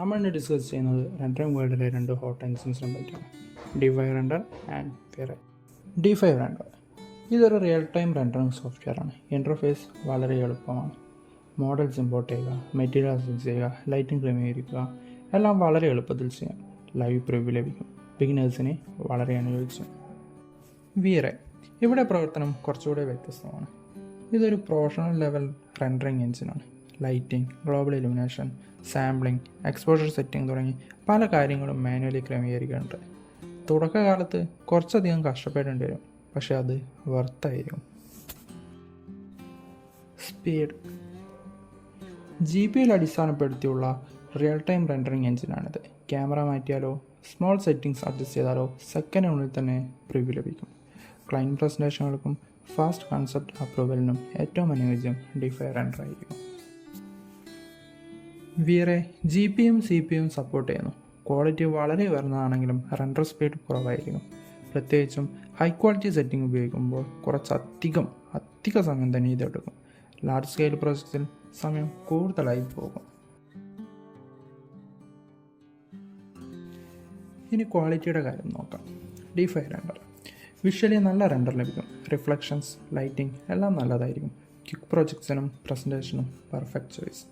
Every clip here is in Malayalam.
നമ്മൾ ഇന്ന് ഡിസ്കസ് ചെയ്യുന്നത് റെൻഡറിംഗ് വേൾഡിലെ രണ്ട് ഹോട്ട് എൻജിൻസിനെ പറ്റിയാണ്, D5 render and V-Ray. D5 render ഇതൊരു റിയൽ ടൈം റെൻഡറിംഗ് സോഫ്റ്റ്വെയറാണ്. ഇൻ്റർഫേസ് വളരെ എളുപ്പമാണ്. മോഡൽസ് ഇമ്പോർട്ട് ചെയ്യുക, മെറ്റീരിയൽ അസസ് ചെയ്യുക, ലൈറ്റിംഗ് ക്രമീകരിക്കുക എല്ലാം വളരെ എളുപ്പത്തിൽ ചെയ്യാം. ലൈവ് പ്രിവ്യൂ ലഭിക്കും. ബിഗിനേഴ്സിന് വളരെ അനുയോജ്യം. വിറെ ഇവിടെ പ്രവർത്തനം കുറച്ചുകൂടി വ്യത്യസ്തമാണ്. ഇതൊരു പ്രൊഫഷണൽ ലെവൽ റെൻഡറിംഗ് എഞ്ചിനാണ്. Lighting, global illumination, sampling, exposure setting തുടങ്ങി പല കാര്യങ്ങളും മാനുവലി ക്രമീകരിക്കുന്നുണ്ട്. തുടക്കകാലത്ത് കുറച്ചധികം കഷ്ടപ്പെടേണ്ടി വരും, പക്ഷെ അത് വർത്തായിരിക്കും. സ്പീഡ് GPUയിൽ അടിസ്ഥാനപ്പെടുത്തിയുള്ള റിയൽ ടൈം റെൻഡറിംഗ് എഞ്ചിനാണിത്. ക്യാമറ മാറ്റിയാലോ സ്മോൾ സെറ്റിംഗ്സ് അഡ്ജസ്റ്റ് ചെയ്താലോ സെക്കൻഡിനുള്ളിൽ തന്നെ പ്രിവ്യൂ ലഭിക്കും. ക്ലയൻറ്റ് പ്രസൻറ്റേഷനുകൾക്കും ഫാസ്റ്റ് കൺസെപ്റ്റ് അപ്രൂവലിനും ഏറ്റവും അനുയോജ്യം D5 റെൻഡർ ആയിരിക്കും. വിറെ GPUയും CPUയും സപ്പോർട്ട് ചെയ്യുന്നു. ക്വാളിറ്റി വളരെ ഉയർന്നതാണെങ്കിലും റെൻഡർ സ്പീഡ് കുറവായിരിക്കും. പ്രത്യേകിച്ചും ഹൈ ക്വാളിറ്റി സെറ്റിംഗ് ഉപയോഗിക്കുമ്പോൾ അധിക സമയം തന്നെ ഇതെടുക്കും. ലാർജ് സ്കെയിൽ പ്രോജക്ട്സിൽ സമയം കൂടുതലായി പോകും. ഇനി ക്വാളിറ്റിയുടെ കാര്യം നോക്കാം. D5 റെൻഡർ വിഷ്വലി നല്ല റെൻഡർ ലഭിക്കും. റിഫ്ലക്ഷൻസ്, ലൈറ്റിംഗ് എല്ലാം നല്ലതായിരിക്കും. ക്വിക്ക് പ്രൊജക്ട്സിനും പ്രസൻറ്റേഷനും പെർഫെക്റ്റ് ചോയ്സ്.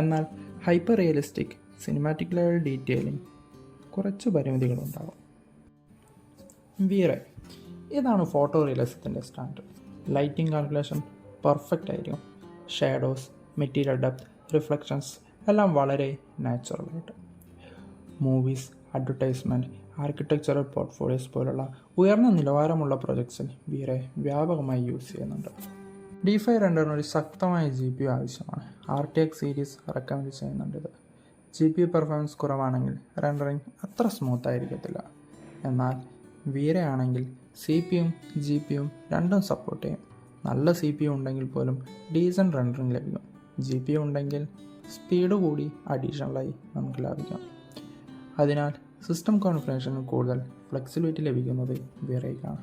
എന്നാൽ hyper realistic cinematic level detailing കുറച്ച് പരിമിതികളുണ്ടാകും. വിറെ ഇതാണ് ഫോട്ടോ റിയലിസത്തിൻ്റെ സ്റ്റാൻഡേർഡ്. ലൈറ്റിംഗ് കാൽക്കുലേഷൻ പെർഫെക്റ്റ് ആയിരിക്കും. ഷാഡോസ്, മെറ്റീരിയൽ ഡെപ്ത്, റിഫ്ലക്ഷൻസ് എല്ലാം വളരെ നാച്ചുറലായിട്ട്. മൂവീസ്, അഡ്വർടൈസ്മെൻറ്റ്, ആർക്കിടെക്ചറൽ പോർട്ട്ഫോളിയോസ് പോലുള്ള ഉയർന്ന നിലവാരമുള്ള പ്രൊജക്ട്സിൽ വിറെ വ്യാപകമായി യൂസ് ചെയ്യുന്നുണ്ട്. D5 റെൻഡറിന് ഒരു ശക്തമായ GPU ആവശ്യമാണ്. RTX സീരീസ് റെക്കമെൻഡ് ചെയ്യുന്നുണ്ട്. ഇത് GPU പെർഫോമൻസ് കുറവാണെങ്കിൽ റെൻഡറിങ് അത്ര സ്മൂത്ത് ആയിരിക്കത്തില്ല. എന്നാൽ വിറെ ആണെങ്കിൽ CPUയും GPUയും രണ്ടും സപ്പോർട്ട് ചെയ്യും. നല്ല CPU ഉണ്ടെങ്കിൽ പോലും ഡീസൻറ്റ് റെൻഡറിങ് ലഭിക്കും. GPU ഉണ്ടെങ്കിൽ സ്പീഡ് കൂടി അഡീഷണലായി നമുക്ക് ലാഭിക്കാം. അതിനാൽ സിസ്റ്റം കോൺഫിഗറേഷനിൽ കൂടുതൽ ഫ്ലെക്സിബിലിറ്റി ലഭിക്കുന്നത് വിറയ്ക്കാണ്.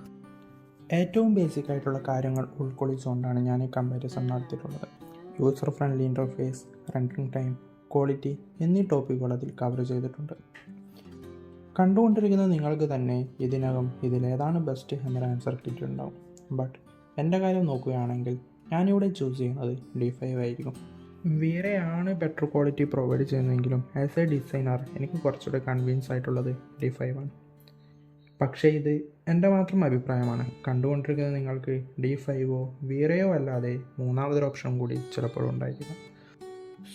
ഏറ്റവും ബേസിക് ആയിട്ടുള്ള കാര്യങ്ങൾ ഉൾക്കൊള്ളിച്ചുകൊണ്ടാണ് ഞാൻ ഈ കമ്പാരിസൺ നടത്തിയിട്ടുള്ളത്. User friendly interface, rendering time, quality എന്നീ ടോപ്പിക്കുകൾ അതിൽ കവർ ചെയ്തിട്ടുണ്ട്. കണ്ടുകൊണ്ടിരിക്കുന്ന നിങ്ങൾക്ക് തന്നെ ഇതിനകം ഇതിലേതാണ് ബെസ്റ്റ് എന്നൊരു ആൻസർ കിട്ടിയിട്ടുണ്ടാവും. ബട്ട് എൻ്റെ കാര്യം നോക്കുകയാണെങ്കിൽ ഞാനിവിടെ ചൂസ് ചെയ്യുന്നത് D5 ആയിരിക്കും. വിറെയാണ് ബെറ്റർ ക്വാളിറ്റി പ്രൊവൈഡ് ചെയ്യുന്നതെങ്കിലും ആസ് എ ഡിസൈനർ എനിക്ക് കുറച്ചുകൂടെ കൺവീൻസ് ആയിട്ടുള്ളത് D5 ആണ്. പക്ഷേ ഇത് എൻ്റെ മാത്രം അഭിപ്രായമാണ്. കണ്ടുകൊണ്ടിരിക്കുന്ന നിങ്ങൾക്ക് D5ഓ വിറെയോ അല്ലാതെ മൂന്നാമതൊരു ഓപ്ഷൻ കൂടി ചിലപ്പോഴും ഉണ്ടായിരിക്കും.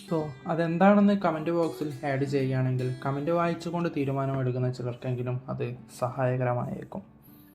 സോ അതെന്താണെന്ന് കമൻറ്റ് ബോക്സിൽ ആഡ് ചെയ്യുകയാണെങ്കിൽ കമൻറ്റ് വായിച്ചുകൊണ്ട് തീരുമാനമെടുക്കുന്ന ചിലർക്കെങ്കിലും അത് സഹായകരമായേക്കും.